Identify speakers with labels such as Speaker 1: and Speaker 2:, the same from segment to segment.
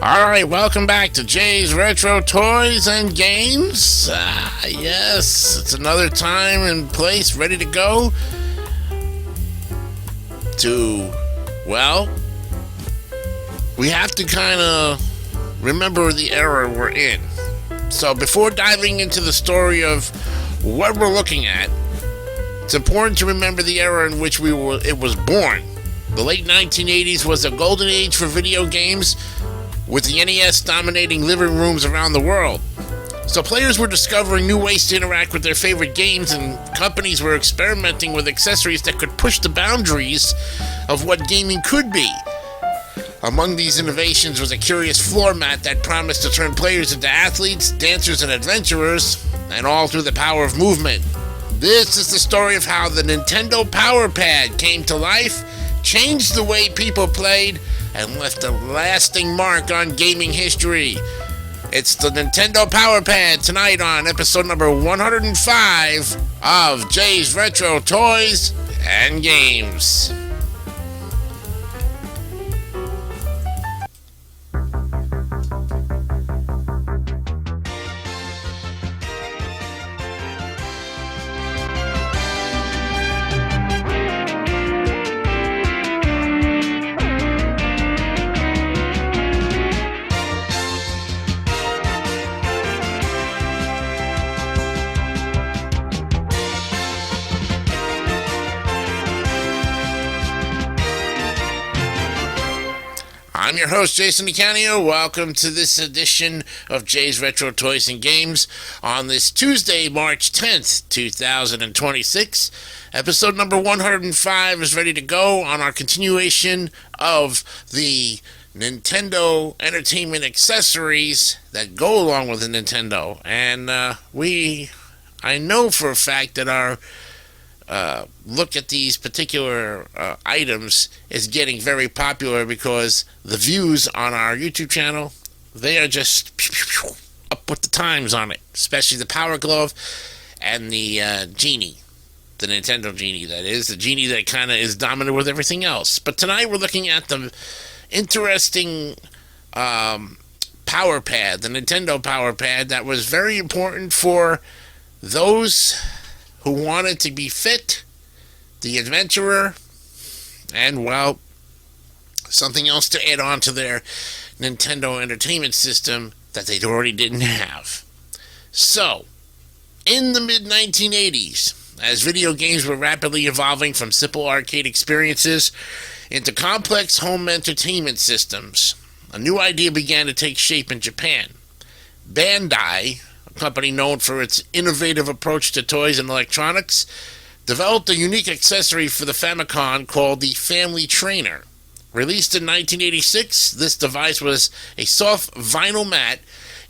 Speaker 1: Alright, welcome back to Jay's Retro Toys and Games. Yes, it's another time and place ready to go to, well, we have to kind of remember the era we're in. So before diving into the story of what we're looking at, it's important to remember the era in which it was born. The late 1980s was a golden age for video games, with the NES dominating living rooms around the world. So players were discovering new ways to interact with their favorite games, and companies were experimenting with accessories that could push the boundaries of what gaming could be. Among these innovations was a curious floor mat that promised to turn players into athletes, dancers, and adventurers, and all through the power of movement. This is the story of how the Nintendo Power Pad came to life, changed the way people played, and left a lasting mark on gaming history. It's the Nintendo Power Pad tonight on episode number 105 of Jay's Retro Toys and Games. I'm your host, Jason DeCanio. Welcome to this edition of Jay's Retro Toys and Games on this Tuesday, March 10th, 2026. Episode number 105 is ready to go on our continuation of the Nintendo entertainment accessories that go along with the Nintendo. And I know for a fact that our look at these particular items is getting very popular because the views on our YouTube channel, they are just up with the times on it, especially the Power Glove and the Genie, the Nintendo Genie, that is, the Genie that kind of is dominant with everything else. But tonight we're looking at the interesting Power Pad, the Nintendo Power Pad, that was very important for those who wanted to be fit, the adventurer, and, well, something else to add on to their Nintendo Entertainment System that they already didn't have. So, in the mid-1980s, as video games were rapidly evolving from simple arcade experiences into complex home entertainment systems, a new idea began to take shape in Japan. Bandai, company known for its innovative approach to toys and electronics, developed a unique accessory for the Famicom called the Family Trainer. Released in 1986, this device was a soft vinyl mat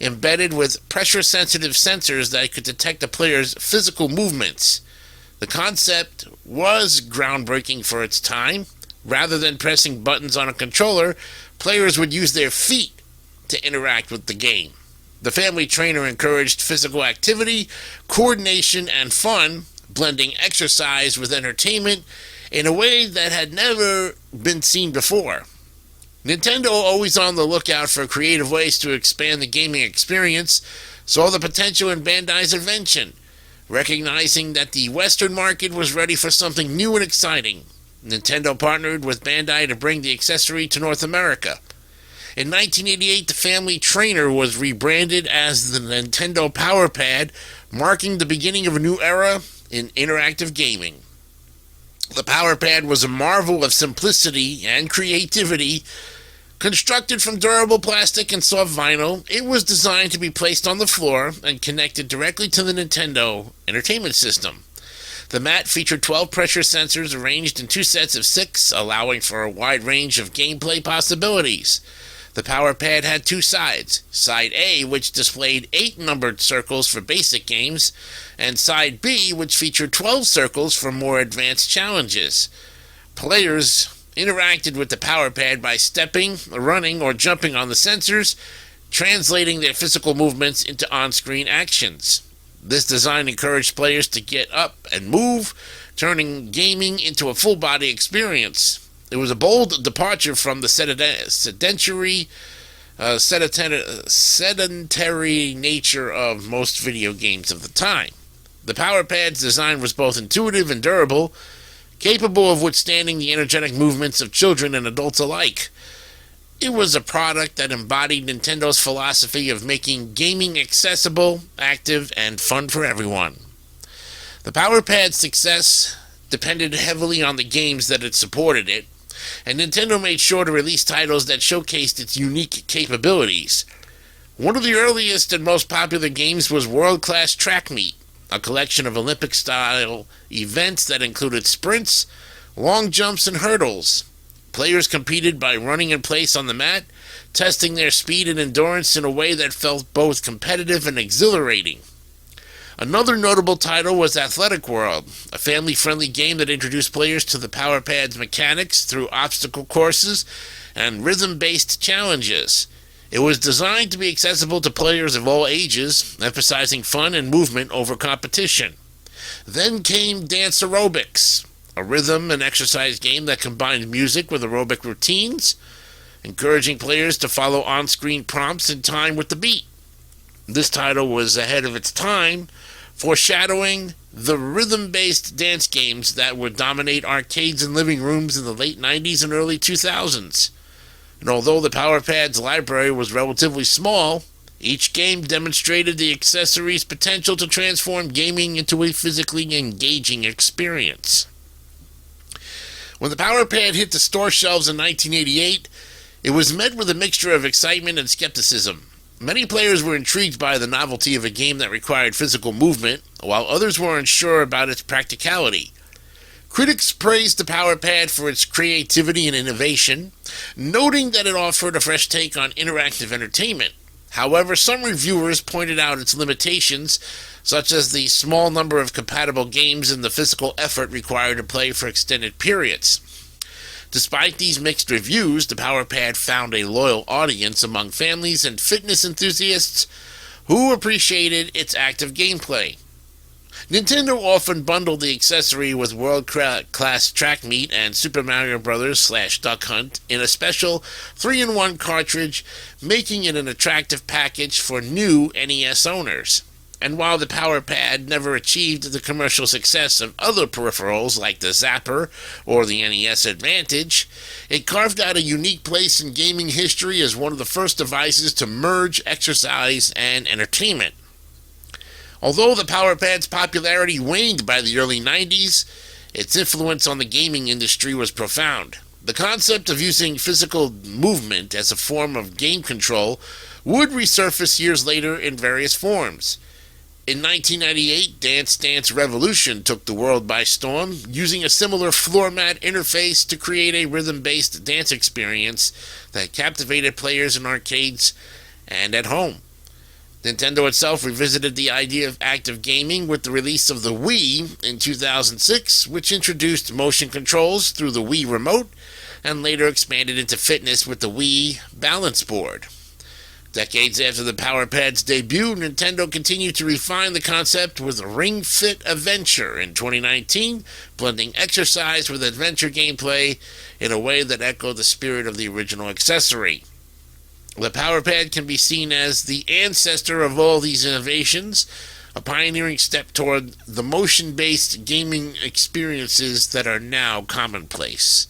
Speaker 1: embedded with pressure-sensitive sensors that could detect a player's physical movements. The concept was groundbreaking for its time. Rather than pressing buttons on a controller, players would use their feet to interact with the game. The Family Trainer encouraged physical activity, coordination, and fun, blending exercise with entertainment in a way that had never been seen before. Nintendo, always on the lookout for creative ways to expand the gaming experience, saw the potential in Bandai's invention. Recognizing that the Western market was ready for something new and exciting, Nintendo partnered with Bandai to bring the accessory to North America. In 1988, the Family Trainer was rebranded as the Nintendo Power Pad, marking the beginning of a new era in interactive gaming. The Power Pad was a marvel of simplicity and creativity. Constructed from durable plastic and soft vinyl, it was designed to be placed on the floor and connected directly to the Nintendo Entertainment System. The mat featured 12 pressure sensors arranged in two sets of 6, allowing for a wide range of gameplay possibilities. The Power Pad had two sides, Side A, which displayed 8 numbered circles for basic games, and Side B, which featured 12 circles for more advanced challenges. Players interacted with the Power Pad by stepping, running, or jumping on the sensors, translating their physical movements into on-screen actions. This design encouraged players to get up and move, turning gaming into a full-body experience. It was a bold departure from the sedentary sedentary nature of most video games of the time. The Power Pad's design was both intuitive and durable, capable of withstanding the energetic movements of children and adults alike. It was a product that embodied Nintendo's philosophy of making gaming accessible, active, and fun for everyone. The Power Pad's success depended heavily on the games that had supported it, and Nintendo made sure to release titles that showcased its unique capabilities. One of the earliest and most popular games was World Class Track Meet, a collection of Olympic-style events that included sprints, long jumps, and hurdles. Players competed by running in place on the mat, testing their speed and endurance in a way that felt both competitive and exhilarating. Another notable title was Athletic World, a family-friendly game that introduced players to the Power Pad's mechanics through obstacle courses and rhythm-based challenges. It was designed to be accessible to players of all ages, emphasizing fun and movement over competition. Then came Dance Aerobics, a rhythm and exercise game that combined music with aerobic routines, encouraging players to follow on-screen prompts in time with the beat. This title was ahead of its time, foreshadowing the rhythm-based dance games that would dominate arcades and living rooms in the late 90s and early 2000s. And although the Power Pad's library was relatively small, each game demonstrated the accessory's potential to transform gaming into a physically engaging experience. When the Power Pad hit the store shelves in 1988, it was met with a mixture of excitement and skepticism. Many players were intrigued by the novelty of a game that required physical movement, while others were unsure about its practicality. Critics praised the Power Pad for its creativity and innovation, noting that it offered a fresh take on interactive entertainment. However, some reviewers pointed out its limitations, such as the small number of compatible games and the physical effort required to play for extended periods. Despite these mixed reviews, the Power Pad found a loyal audience among families and fitness enthusiasts who appreciated its active gameplay. Nintendo often bundled the accessory with World Class Track Meet and Super Mario Bros. / Duck Hunt in a special 3-in-1 cartridge, making it an attractive package for new NES owners. And while the Power Pad never achieved the commercial success of other peripherals like the Zapper or the NES Advantage, it carved out a unique place in gaming history as one of the first devices to merge exercise and entertainment. Although the Power Pad's popularity waned by the early 90s, its influence on the gaming industry was profound. The concept of using physical movement as a form of game control would resurface years later in various forms. In 1998, Dance Dance Revolution took the world by storm, using a similar floor mat interface to create a rhythm-based dance experience that captivated players in arcades and at home. Nintendo itself revisited the idea of active gaming with the release of the Wii in 2006, which introduced motion controls through the Wii Remote and later expanded into fitness with the Wii Balance Board. Decades after the Power Pad's debut, Nintendo continued to refine the concept with Ring Fit Adventure in 2019, blending exercise with adventure gameplay in a way that echoed the spirit of the original accessory. The Power Pad can be seen as the ancestor of all these innovations, a pioneering step toward the motion-based gaming experiences that are now commonplace.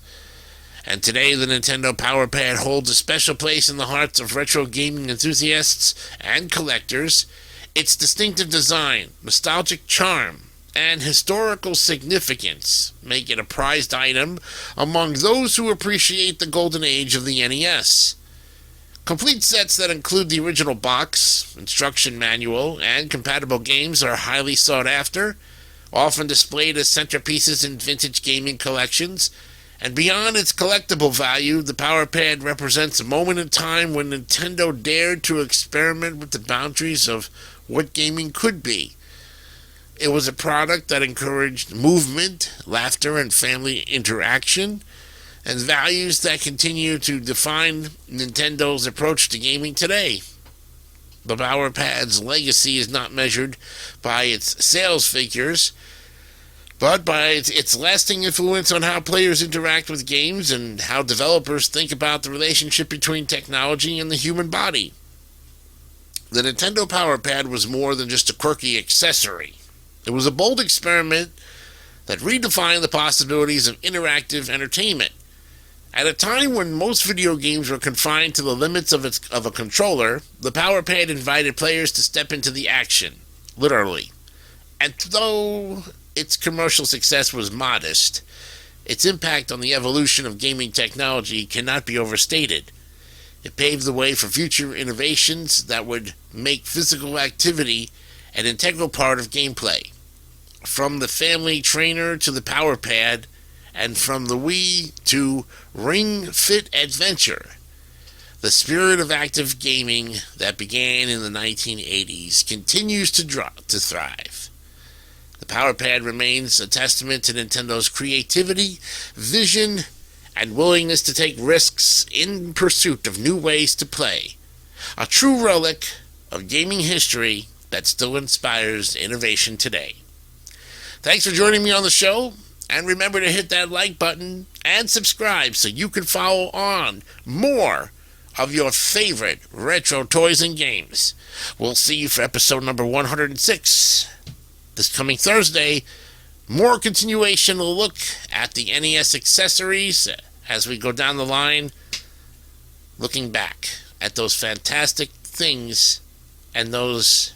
Speaker 1: And today, the Nintendo Power Pad holds a special place in the hearts of retro gaming enthusiasts and collectors. Its distinctive design, nostalgic charm, and historical significance make it a prized item among those who appreciate the golden age of the NES. Complete sets that include the original box, instruction manual, and compatible games are highly sought after, often displayed as centerpieces in vintage gaming collections. And beyond its collectible value, the Power Pad represents a moment in time when Nintendo dared to experiment with the boundaries of what gaming could be. It was a product that encouraged movement, laughter, and family interaction, and values that continue to define Nintendo's approach to gaming today. The Power Pad's legacy is not measured by its sales figures, but by its lasting influence on how players interact with games and how developers think about the relationship between technology and the human body. The Nintendo Power Pad was more than just a quirky accessory. It was a bold experiment that redefined the possibilities of interactive entertainment. At a time when most video games were confined to the limits of a controller, the Power Pad invited players to step into the action, literally. And though its commercial success was modest, its impact on the evolution of gaming technology cannot be overstated. It paved the way for future innovations that would make physical activity an integral part of gameplay. From the family trainer to the Power Pad, and from the Wii to Ring Fit Adventure, the spirit of active gaming that began in the 1980s continues to thrive. The Power Pad remains a testament to Nintendo's creativity, vision, and willingness to take risks in pursuit of new ways to play. A true relic of gaming history that still inspires innovation today. Thanks for joining me on the show, and remember to hit that like button and subscribe so you can follow on more of your favorite retro toys and games. We'll see you for episode number 106 this coming Thursday. More continuation, a look at the NES accessories as we go down the line, looking back at those fantastic things and those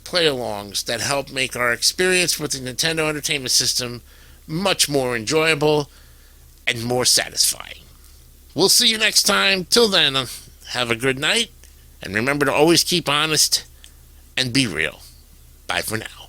Speaker 1: play-alongs that help make our experience with the Nintendo Entertainment System much more enjoyable and more satisfying. We'll see you next time. Till then, have a good night, and remember to always keep honest and be real. Bye for now.